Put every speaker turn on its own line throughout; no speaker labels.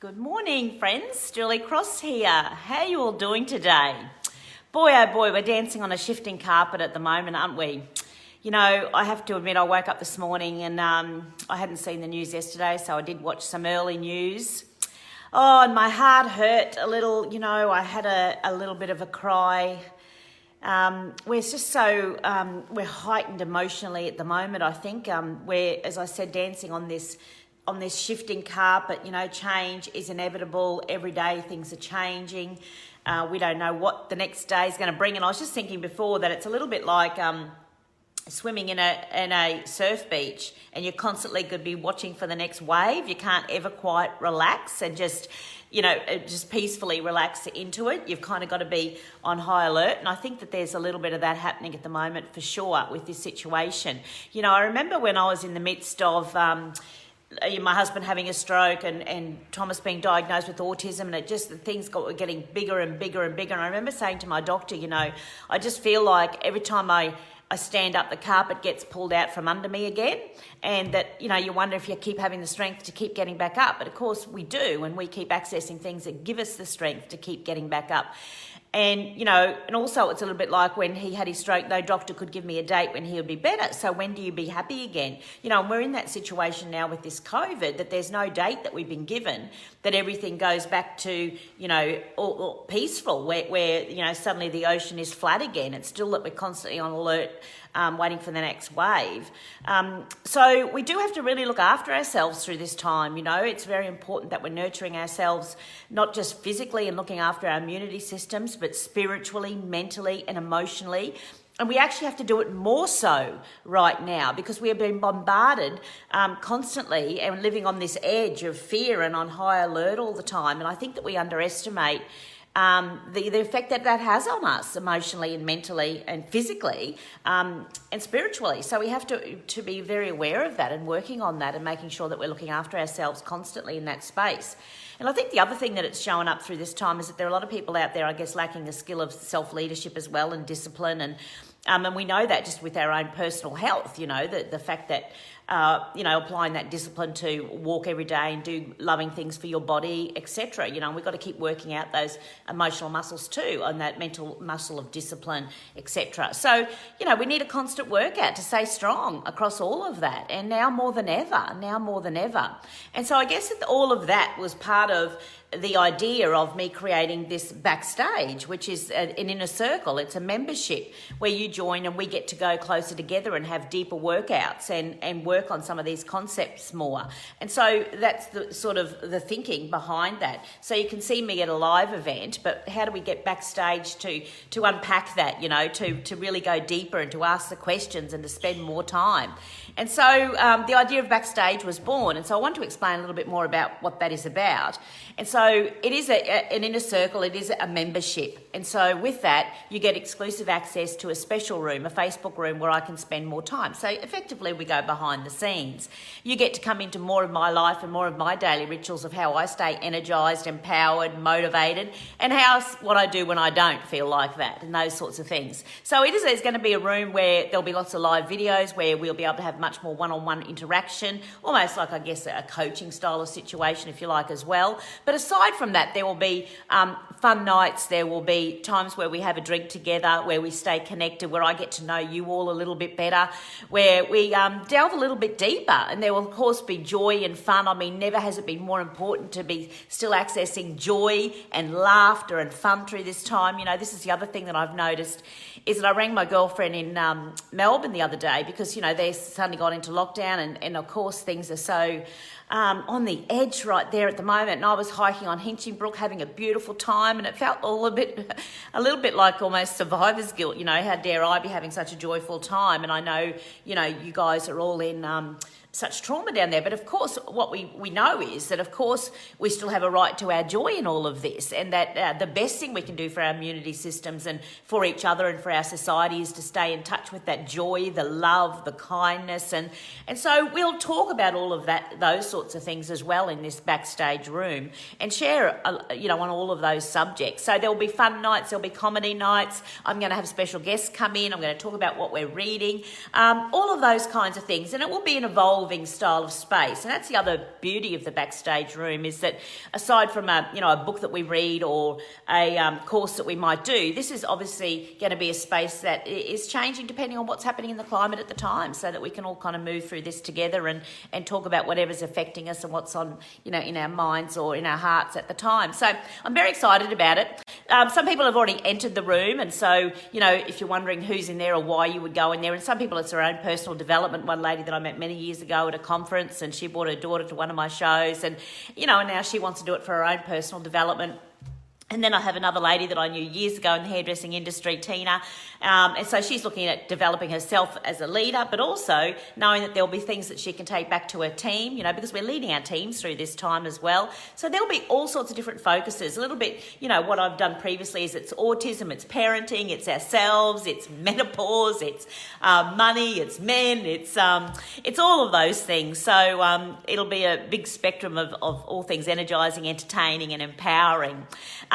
Good morning, friends. Julie Cross here. How are you all doing today? Boy, oh boy, we're dancing on a shifting carpet at the moment, aren't we? You know, I have to admit, I woke up this morning and I hadn't seen the news yesterday, so I did watch some early news. Oh, and my heart hurt a little. You know, I had a little bit of a cry. We're just so, we're heightened emotionally at the moment, I think. We're, as I said, dancing on this shifting carpet. You know, change is inevitable. Every day things are changing. We don't know what the next day is going to bring. And I was just thinking before that it's a little bit like swimming in a surf beach, and you're constantly going to be watching for the next wave. You can't ever quite relax and just, you know, just peacefully relax into it. You've kind of got to be on high alert. And I think that there's a little bit of that happening at the moment for sure with this situation. You know, I remember when I was in the midst of my husband having a stroke and Thomas being diagnosed with autism, and things were getting bigger and bigger and bigger. And I remember saying to my doctor, you know, I just feel like every time I stand up, the carpet gets pulled out from under me again, and that, you know, you wonder if you keep having the strength to keep getting back up. But of course we do, and we keep accessing things that give us the strength to keep getting back up. And, you know, and also it's a little bit like when he had his stroke, no doctor could give me a date when he would be better. So when do you be happy again? You know, and we're in that situation now with this COVID, that there's no date that we've been given, that everything goes back to, you know, all peaceful, where, you know, suddenly the ocean is flat again. It's still that we're constantly on alert, waiting for the next wave. So we do have to really look after ourselves through this time. You know, it's very important that we're nurturing ourselves, not just physically and looking after our immunity systems, but spiritually, mentally and emotionally. And we actually have to do it more so right now because we are being bombarded constantly and living on this edge of fear and on high alert all the time. And I think that we underestimate the effect that has on us emotionally and mentally and physically and spiritually. So we have to be very aware of that and working on that and making sure that we're looking after ourselves constantly in that space. And I think the other thing that it's showing up through this time is that there are a lot of people out there, I guess, lacking the skill of self-leadership as well and discipline. And we know that just with our own personal health, you know, the fact that, you know, applying that discipline to walk every day and do loving things for your body, etc. You know, we've got to keep working out those emotional muscles too, and that mental muscle of discipline, etc. So, you know, we need a constant workout to stay strong across all of that. And now more than ever. And so I guess that all of that was part of the idea of me creating this Backstage, which is an inner circle. It's a membership where you join and we get to go closer together and have deeper workouts and work on some of these concepts more. And so that's the sort of the thinking behind that. So you can see me at a live event, but how do we get backstage to unpack that, you know, to really go deeper and to ask the questions and to spend more time? And so the idea of Backstage was born. And so I want to explain a little bit more about what that is about. And so it is an inner circle, it is a membership. And so with that, you get exclusive access to a special room, a Facebook room where I can spend more time. So effectively, we go behind the scenes. You get to come into more of my life and more of my daily rituals of how I stay energized, empowered, motivated, and what I do when I don't feel like that, and those sorts of things. So it's going to be a room where there'll be lots of live videos where we'll be able to have much more one-on-one interaction, almost like, I guess, a coaching style of situation, if you like, as well. But aside from that, there will be fun nights. There will be times where we have a drink together, where we stay connected, where I get to know you all a little bit better, where we delve a little bit deeper. And there will, of course, be joy and fun. I mean, never has it been more important to be still accessing joy and laughter and fun through this time. You know, this is the other thing that I've noticed is that I rang my girlfriend in Melbourne the other day because, you know, they suddenly got into lockdown and of course, things are so on the edge right there at the moment. And I was hiking on Hinchinbrook, having a beautiful time, and it felt a little bit like almost survivor's guilt. You know, how dare I be having such a joyful time? And I know, you know, you guys are all in such trauma down there. But of course, what we know is that, of course, we still have a right to our joy in all of this, and that the best thing we can do for our immunity systems and for each other and for our society is to stay in touch with that joy, the love, the kindness. And so we'll talk about all of that, those sorts of things as well in this Backstage room, and share, you know, on all of those subjects. So there'll be fun nights, there'll be comedy nights. I'm going to have special guests come in. I'm going to talk about what we're reading, all of those kinds of things. And it will be an evolved evolving style of space. And that's the other beauty of the Backstage Room, is that aside from a book that we read or a course that we might do, this is obviously going to be a space that is changing depending on what's happening in the climate at the time, so that we can all kind of move through this together and talk about whatever's affecting us and what's on, in our minds or in our hearts at the time. So I'm very excited about it. Some people have already entered the room, and so, if you're wondering who's in there or why you would go in there, and some people it's their own personal development. One lady that I met many years ago at a conference, and she brought her daughter to one of my shows, and, and now she wants to do it for her own personal development. And then I have another lady that I knew years ago in the hairdressing industry, Tina. And so she's looking at developing herself as a leader, but also knowing that there'll be things that she can take back to her team, because we're leading our teams through this time as well. So there'll be all sorts of different focuses. A little bit, what I've done previously is it's autism, it's parenting, it's ourselves, it's menopause, it's money, it's men, it's all of those things. So it'll be a big spectrum of all things energising, entertaining and empowering.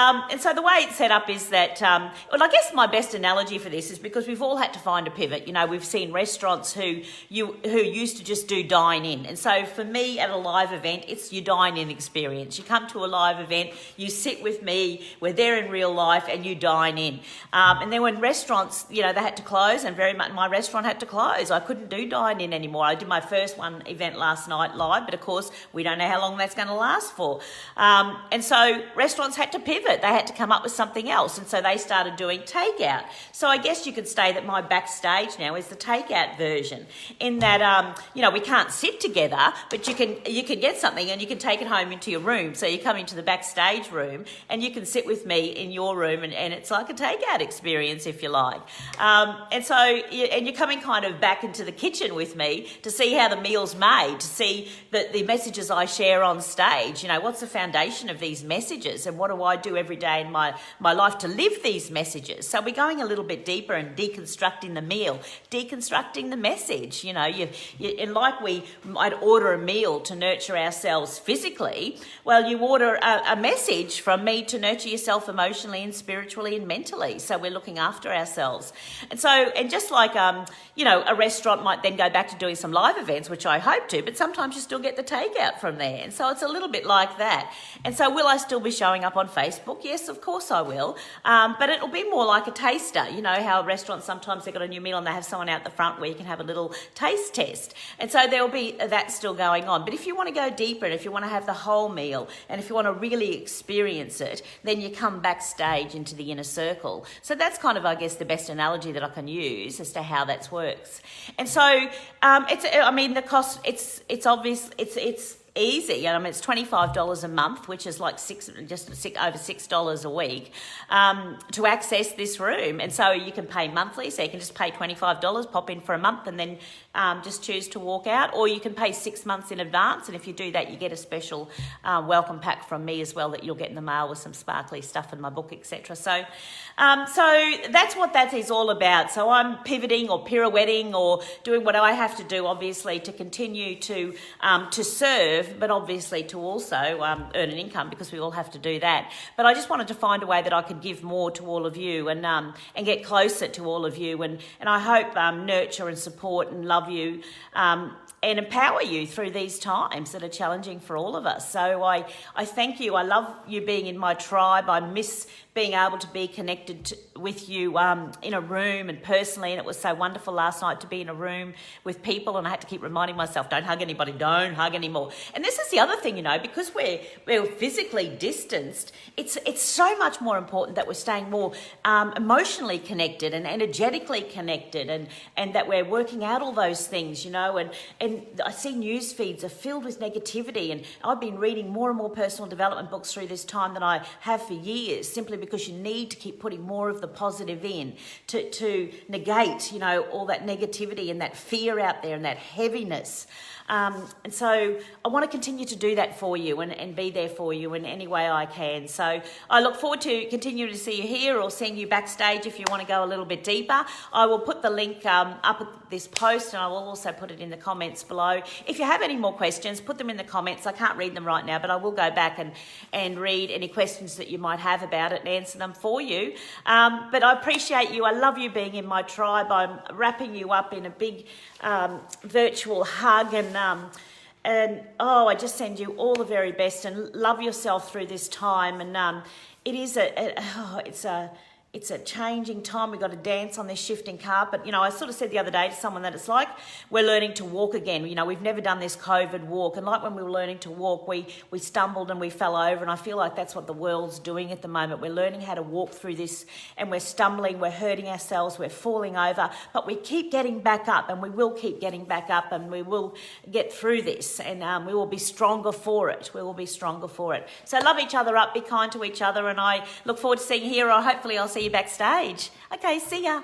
And so the way it's set up is that, I guess my best analogy for this is because we've all had to find a pivot. We've seen restaurants who used to just do dine in. And so for me at a live event, it's your dine in experience. You come to a live event, you sit with me, we're there in real life and you dine in. And then when restaurants, they had to close, and very much my restaurant had to close. I couldn't do dine in anymore. I did my first one event last night live, but of course we don't know how long that's going to last for. And so restaurants had to pivot. They had to come up with something else, and so they started doing takeout. So I guess you could say that my backstage now is the takeout version, in that we can't sit together, but you can get something and you can take it home into your room. So you come into the backstage room and you can sit with me in your room, and it's like a takeout experience, if you like. And you're coming kind of back into the kitchen with me to see how the meal's made, to see the messages I share on stage. What's the foundation of these messages, and what do I do every day in my life to live these messages? So we're going a little bit deeper and deconstructing the meal, deconstructing the message. And like we might order a meal to nurture ourselves physically, well, you order a message from me to nurture yourself emotionally and spiritually and mentally. So we're looking after ourselves. And just like, a restaurant might then go back to doing some live events, which I hope to, but sometimes you still get the takeout from there. And so it's a little bit like that. And so will I still be showing up on Facebook? Yes, of course I will. But it'll be more like a taster. How restaurants sometimes they've got a new meal and they have someone out the front where you can have a little taste test. And so there'll be that still going on. But if you want to go deeper, and if you want to have the whole meal, and if you want to really experience it, then you come backstage into the inner circle. So that's kind of, I guess, the best analogy that I can use as to how that works. And so the cost, it's obvious, it's easy. It's $25 a month, which is like over $6 a week, to access this room. And so you can pay monthly, so you can just pay $25, pop in for a month, and then just choose to walk out, or you can pay 6 months in advance. And if you do that, you get a special welcome pack from me as well that you'll get in the mail with some sparkly stuff in my book, etc. So that's what that is all about. So I'm pivoting or pirouetting or doing what I have to do, obviously, to continue to serve, but obviously to also earn an income, because we all have to do that. But I just wanted to find a way that I could give more to all of you and get closer to all of you, and I hope nurture and support and love you and empower you through these times that are challenging for all of us. So I thank you. I love you being in my tribe. I miss being able to be connected with you in a room and personally, and it was so wonderful last night to be in a room with people, and I had to keep reminding myself, don't hug anybody, don't hug anymore. And this is the other thing, because we're physically distanced, it's so much more important that we're staying more emotionally connected and energetically connected, and that we're working out all those things, and I see news feeds are filled with negativity, and I've been reading more and more personal development books through this time than I have for years, simply because you need to keep putting more of the positive in to negate, all that negativity and that fear out there and that heaviness. And so I want to continue to do that for you and be there for you in any way I can. So I look forward to continuing to see you here or seeing you backstage if you want to go a little bit deeper. I will put the link up at this post, and I will also put it in the comments below. If you have any more questions, put them in the comments. I can't read them right now, but I will go back and read any questions that you might have about it and answer them for you. But I appreciate you. I love you being in my tribe. I'm wrapping you up in a big virtual hug, and and oh, I just send you all the very best, and love yourself through this time. And it is it's a changing time. We've got to dance on this shifting carpet. You know, I sort of said the other day to someone that it's like we're learning to walk again. You know, we've never done this COVID walk. And like when we were learning to walk, we stumbled and we fell over. And I feel like that's what the world's doing at the moment. We're learning how to walk through this, and we're stumbling, we're hurting ourselves, we're falling over. But we keep getting back up, and we will keep getting back up, and we will get through this. And we will be stronger for it. We will be stronger for it. So love each other up, be kind to each other. And I look forward to seeing you here, or hopefully I'll see you backstage. Okay, see ya.